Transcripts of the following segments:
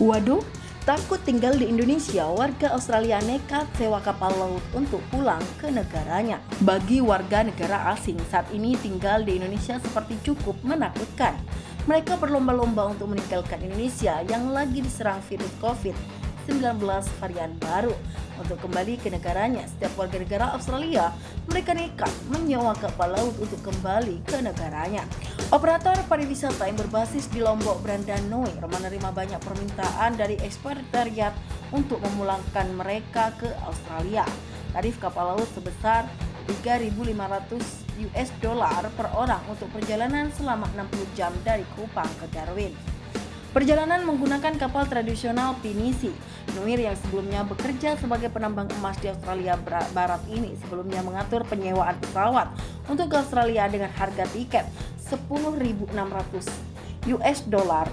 Waduh, takut tinggal di Indonesia, warga Australia nekat sewa kapal laut untuk pulang ke negaranya. Bagi warga negara asing, saat ini tinggal di Indonesia seperti cukup menakutkan. Mereka berlomba-lomba untuk meninggalkan Indonesia yang lagi diserang virus COVID-19 varian baru. Untuk kembali ke negaranya, setiap warga negara Australia, mereka nekat menyewa kapal laut untuk kembali ke negaranya. Operator pariwisata yang berbasis di Lombok, Brandon Noe, menerima banyak permintaan dari ekspatriat untuk memulangkan mereka ke Australia. Tarif kapal laut sebesar $3.500 per orang untuk perjalanan selama 60 jam dari Kupang ke Darwin. Perjalanan menggunakan kapal tradisional pinisi. Nuir yang sebelumnya bekerja sebagai penambang emas di Australia Barat ini sebelumnya mengatur penyewaan pesawat untuk ke Australia dengan harga tiket $10.600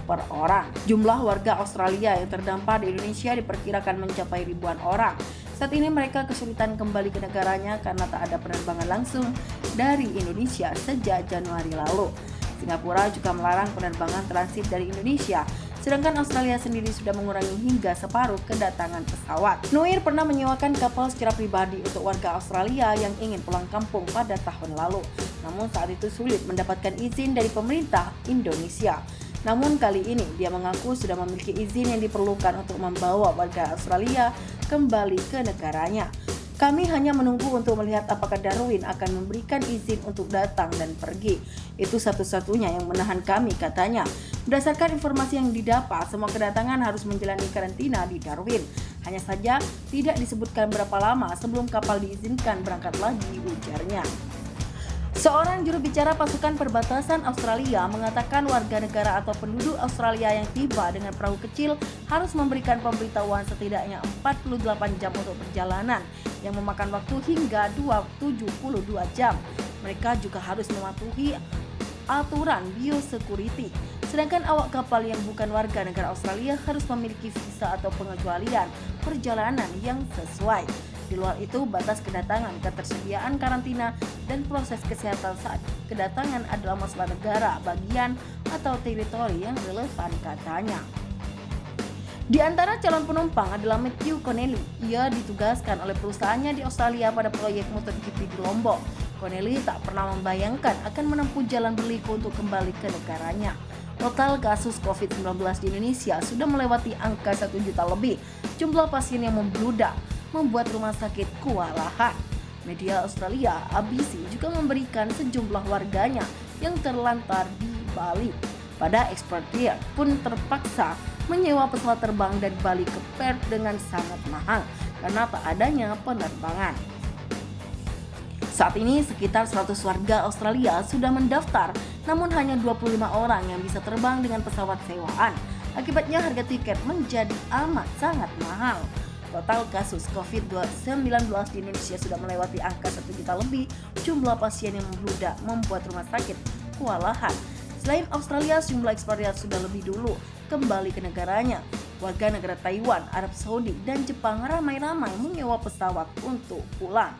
per orang. Jumlah warga Australia yang terdampak di Indonesia diperkirakan mencapai ribuan orang. Saat ini mereka kesulitan kembali ke negaranya karena tak ada penerbangan langsung dari Indonesia sejak Januari lalu. Singapura juga melarang penerbangan transit dari Indonesia, sedangkan Australia sendiri sudah mengurangi hingga separuh kedatangan pesawat. Nuir pernah menyewakan kapal secara pribadi untuk warga Australia yang ingin pulang kampung pada tahun lalu. Namun saat itu sulit mendapatkan izin dari pemerintah Indonesia. Namun kali ini dia mengaku sudah memiliki izin yang diperlukan untuk membawa warga Australia kembali ke negaranya. Kami hanya menunggu untuk melihat apakah Darwin akan memberikan izin untuk datang dan pergi. Itu satu-satunya yang menahan kami, katanya. Berdasarkan informasi yang didapat, semua kedatangan harus menjalani karantina di Darwin. Hanya saja tidak disebutkan berapa lama sebelum kapal diizinkan berangkat lagi, ujarnya. Seorang juru bicara pasukan perbatasan Australia mengatakan warga negara atau penduduk Australia yang tiba dengan perahu kecil harus memberikan pemberitahuan setidaknya 48 jam untuk perjalanan yang memakan waktu hingga 72 jam. Mereka juga harus mematuhi aturan biosecurity. Sedangkan awak kapal yang bukan warga negara Australia harus memiliki visa atau pengecualian perjalanan yang sesuai. Di luar itu, batas kedatangan, ketersediaan karantina, dan proses kesehatan saat kedatangan adalah masalah negara, bagian, atau teritori yang relevan, katanya. Di antara calon penumpang adalah Matthew Connelly. Ia ditugaskan oleh perusahaannya di Australia pada proyek MotoGP di Lombok. Connelly tak pernah membayangkan akan menempuh jalan berliku untuk kembali ke negaranya. Total kasus COVID-19 di Indonesia sudah melewati angka 1 juta lebih. Jumlah pasien yang membludak membuat rumah sakit kewalahan. Media Australia, ABC, juga memberikan sejumlah warganya yang terlantar di Bali. Pada ekspatriat pun terpaksa menyewa pesawat terbang dari Bali ke Perth dengan sangat mahal karena tak adanya penerbangan. Saat ini sekitar 100 warga Australia sudah mendaftar, namun hanya 25 orang yang bisa terbang dengan pesawat sewaan. Akibatnya harga tiket menjadi amat sangat mahal. Total kasus COVID-19 di Indonesia sudah melewati angka 1 juta lebih. Jumlah pasien yang membludak membuat rumah sakit kewalahan. Selain Australia, sejumlah ekspatriat sudah lebih dulu kembali ke negaranya. Warga negara Taiwan, Arab Saudi, dan Jepang ramai-ramai menyewa pesawat untuk pulang.